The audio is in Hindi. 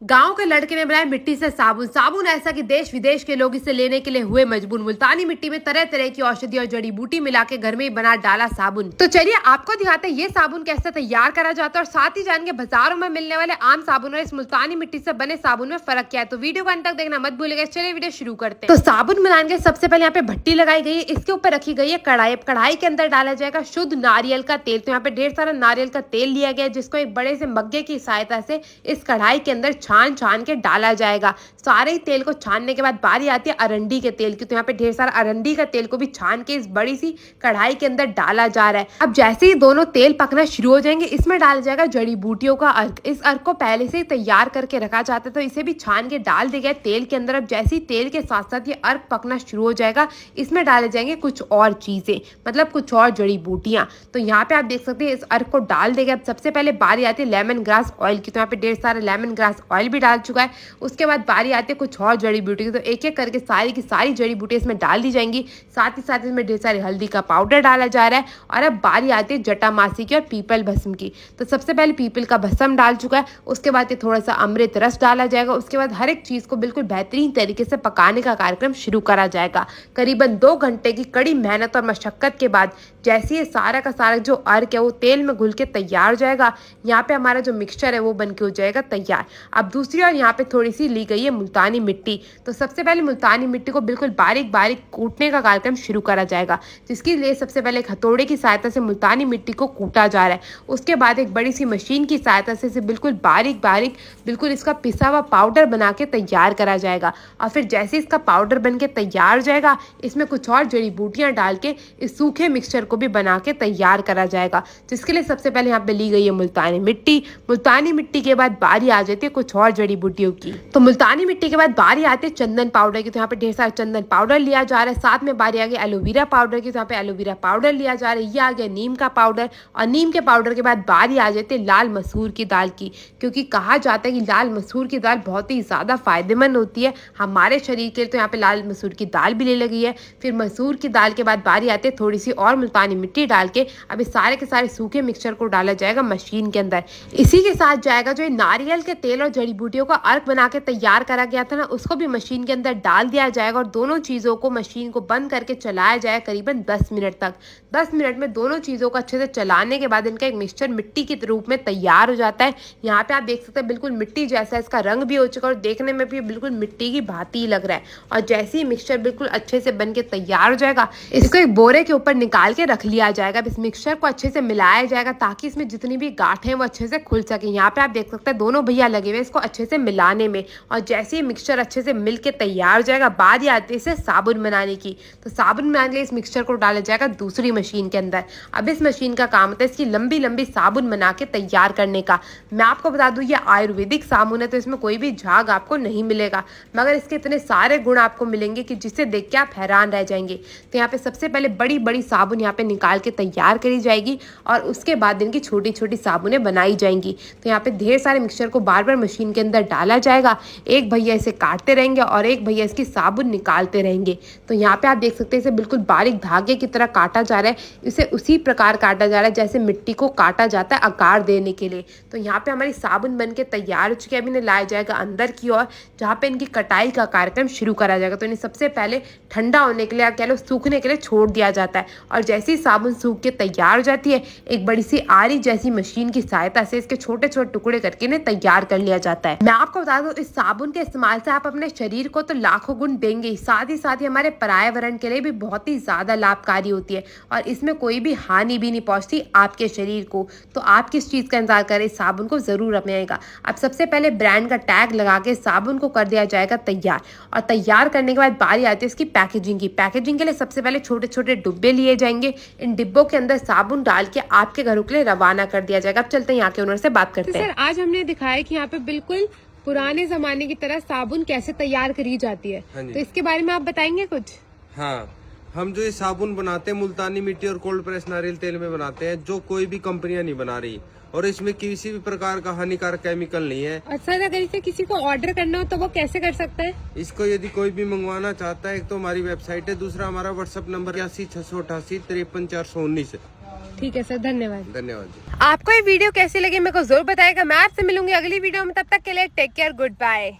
गांव के लड़के ने बनाया मिट्टी से साबुन। साबुन ऐसा कि देश विदेश के लोग इसे लेने के लिए हुए मजबूर। मुल्तानी मिट्टी में तरह तरह की औषधि और जड़ी बूटी मिला के घर में ही बना डाला साबुन। तो चलिए आपको दिखाते हैं ये साबुन कैसे तैयार करा जाता है और साथ ही जान के बाजारों में मिलने वाले आम साबुन और इस मुल्तानी मिट्टी से बने साबुन में फर्क क्या है। तो वीडियो को अंत तक देखना मत भूलिएगा। चलिए वीडियो शुरू करते हैं। तो साबुन बनाने के सबसे पहले यहाँ पे भट्टी लगाई गई है, इसके ऊपर रखी गई है कढ़ाई। कढ़ाई के अंदर डाला जाएगा शुद्ध नारियल का तेल। तो यहाँ पे ढेर सारा नारियल का तेल लिया गया है, जिसको एक बड़े से मग्गे की सहायता से इस कढ़ाई के अंदर छान छान के डाला जाएगा। सारे ही तेल को छानने के बाद बारी आती है अरंडी के तेल की। तो यहाँ पे ढेर सारा अरंडी का तेल को भी छान के इस बड़ी सी कढ़ाई के अंदर डाला जा रहा है। अब जैसे ही दोनों तेल पकना शुरू हो जाएंगे, इसमें डाला जाएगा जड़ी बूटियों का अर्क। इस अर्क को पहले से ही तैयार करके रखा जाता है, तो इसे भी छान के डाल दिया गया तेल के अंदर। अब जैसे ही तेल के साथ साथ ये अर्क पकना शुरू हो जाएगा, इसमें डाले जाएंगे कुछ और चीजें, मतलब कुछ और जड़ी बूटियां। तो यहाँ पे आप देख सकते हैं इस अर्क को डाल देगा। अब सबसे पहले बारी आती है लेमन ग्रास ऑयल की। तो यहाँ पे ढेर सारा लेमन ग्रास ऑयल भी डाल चुका है। उसके बाद बारी आती है कुछ और जड़ी बूटी की। तो एक एक करके सारी की सारी जड़ी बूटी इसमें डाल दी जाएंगी। साथ ही साथ इसमें ढेर सारी हल्दी का पाउडर डाला जा रहा है। और अब बारी आती है जटामासी की और पीपल भस्म की। तो सबसे पहले पीपल का भस्म डाल चुका है। उसके बाद ये थोड़ा सा अमृत रस डाला जाएगा। उसके बाद हर एक चीज को बिल्कुल बेहतरीन तरीके से पकाने का कार्यक्रम शुरू करा जाएगा। करीबन 2 घंटे की कड़ी मेहनत और मशक्कत के बाद जैसे ये सारा का सारा जो अर्क है वो तेल में घुल के तैयार हो जाएगा, यहाँ पे हमारा जो मिक्सचर है वो बन के हो जाएगा तैयार। अब दूसरी और यहाँ पे थोड़ी सी ली गई है मुल्तानी मिट्टी। तो सबसे पहले मुल्तानी मिट्टी को बिल्कुल बारीक बारीक कूटने का कार्यक्रम शुरू करा जाएगा, जिसके लिए सबसे पहले एक हथौड़े की सहायता से मुल्तानी मिट्टी को कूटा जा रहा है। उसके बाद एक बड़ी सी मशीन की सहायता से इसे बिल्कुल बारीक बारीक बिल्कुल इसका पिसा हुआ पाउडर बना के तैयार करा जाएगा। और फिर जैसे इसका पाउडर बन के तैयार हो जाएगा, इसमें कुछ और जड़ी बूटियां डाल के इस सूखे मिक्सचर को भी बना के तैयार करा जाएगा, जिसके लिए सबसे पहले यहाँ पे ली गई है मुल्तानी मिट्टी। मुल्तानी मिट्टी के बाद बारी आ जाती है कुछ और जड़ी बूटियों की। तो मुल्तानी मिट्टी के बाद बारी आती है चंदन पाउडर की। तो यहाँ पे ढेर सारा चंदन पाउडर लिया जा रहा है। साथ में बारी आ गई एलोवेरा पाउडर की। तो यहाँ पे एलोवेरा पाउडर लिया जा रहा है। ये आ गया नीम का पाउडर। और नीम के पाउडर के बाद बारी आ जाती है लाल मसूर की दाल की, क्योंकि कहा जाता है कि लाल मसूर की दाल बहुत ही ज्यादा फायदेमंद होती है हमारे शरीर के लिए। तो यहाँ पे लाल मसूर की दाल भी ले लगी है। फिर मसूर की दाल के बाद बारी आती है थोड़ी सी और मुल्तानी मिट्टी डाल के अब इस सारे के सारे सूखे मिक्सचर को डाला जाएगा मशीन के अंदर। इसी के साथ जाएगा जो नारियल के तेल और जड़ी बूटियों का अर्क बना के तैयार करा गया था ना, उसको भी मशीन के अंदर डाल दिया जाएगा। और दोनों चीजों को मशीन को बंद करके चलाया जाएगा करीबन 10 मिनट तक। 10 मिनट में दोनों चीजों को अच्छे से चलाने के बाद इनका एक मिक्सचर मिट्टी के रूप में तैयार हो जाता है। यहाँ पे आप देख सकते हैं बिल्कुल मिट्टी जैसा इसका रंग भी हो चुका है और देखने में भी बिल्कुल मिट्टी की भांति ही लग रहा है। और जैसे ही मिक्सचर बिल्कुल अच्छे से बन के तैयार हो जाएगा, इसको एक बोरे के ऊपर निकाल के रख लिया जाएगा। इस मिक्सचर को अच्छे से मिलाया जाएगा ताकि इसमें जितनी भी गांठें हैं वो अच्छे से खुल सके। यहाँ पे आप देख सकते हैं दोनों भैया लगे हुए इसको अच्छे से मिलाने में। और जैसे ही मिक्सचर अच्छे से मिल के तैयार हो जाएगा, बारी आती है इसे साबुन बनाने की। तो साबुन बनाने के लिए इस मिक्सचर को डाला जाएगा दूसरी मशीन के अंदर। अब इस मशीन का काम होता है इसकी लंबी लंबी साबुन बना के तैयार करने का। मैं आपको बता दूं ये आयुर्वेदिक साबुन है, तो इसमें कोई भी झाग आपको नहीं मिलेगा, मगर इसके इतने सारे गुण आपको मिलेंगे कि जिसे देख के आप हैरान रह जाएंगे। तो यहाँ पे सबसे पहले बड़ी बड़ी साबुन यहाँ पे निकाल के तैयार करी जाएगी और उसके बाद इनकी छोटी छोटी साबुनें बनाई जाएंगी। तो यहाँ पे ढेर सारे मिक्सचर को बार बार मशीन के अंदर डाला जाएगा। एक भैया इसे काटते रहेंगे और एक भैया इसकी साबुन निकालते रहेंगे। तो यहाँ पे आप देख सकते हैं इसे बिल्कुल बारीक धागे की तरह काटा जा रहा है। इसे उसी प्रकार काटा जा रहा है जैसे मिट्टी को काटा जाता है आकार देने के लिए। तो यहाँ पे हमारी साबुन बन के तैयार हो चुकी है। अभी इन्हें लाया जाएगा अंदर की ओर, जहाँ पे इनकी कटाई का कार्यक्रम शुरू करा जाएगा। तो इन्हें सबसे पहले ठंडा होने के लिए, कह लो सूखने के लिए छोड़ दिया जाता है। और जैसे ही साबुन सूख के तैयार हो जाती है, एक बड़ी सी आरी जैसी मशीन की सहायता से इसके छोटे छोटे टुकड़े करके इन्हें तैयार कर लिया जाता है। मैं आपको बता दूं इस साबुन के इस्तेमाल से आप अपने शरीर को तो लाखों गुण देंगे ही, साथ ही हमारे पर्यावरण के लिए भी बहुत ही ज्यादा लाभकारी होती है। और इसमें कोई भी हानि भी नहीं पहुंचती आपके शरीर को। तो आप किस चीज का इंतजार करें, इस साबुन को जरूर अपनाएगा। अब सबसे पहले ब्रांड का टैग लगा के साबुन को कर दिया जाएगा तैयार। और तैयार करने के बाद बारी आती है इसकी पैकेजिंग की। पैकेजिंग के लिए सबसे पहले छोटे छोटे डिब्बे लिए जाएंगे। इन डिब्बों के अंदर साबुन डाल के आपके घरों के लिए रवाना कर दिया जाएगा। अब चलते हैं यहाँ के ओनर से बात करते हैं। सर आज हमने दिखाया कि यहाँ पे बिल्कुल पुराने जमाने की तरह साबुन कैसे तैयार करी जाती है, तो इसके बारे में आप बताएंगे कुछ? हाँ, हम जो ये साबुन बनाते हैं मुल्तानी मिट्टी और कोल्ड प्रेस नारियल तेल में बनाते हैं, जो कोई भी कंपनियां नहीं बना रही। और इसमें किसी भी प्रकार का हानिकारक केमिकल नहीं है। और सर अगर इसे किसी को ऑर्डर करना हो तो वो कैसे कर सकता है? इसको यदि कोई भी मंगवाना चाहता है, एक तो हमारी वेबसाइट है, दूसरा हमारा व्हाट्सएप नंबर 86 688 53 419 है। ठीक है सर, धन्यवाद। धन्यवाद जी। आपको ये वीडियो कैसी लगी मेरे को जरूर बताएगा। मैं आपसे मिलूंगी अगली वीडियो में, तब तक के लिए टेक केयर, गुड बाय।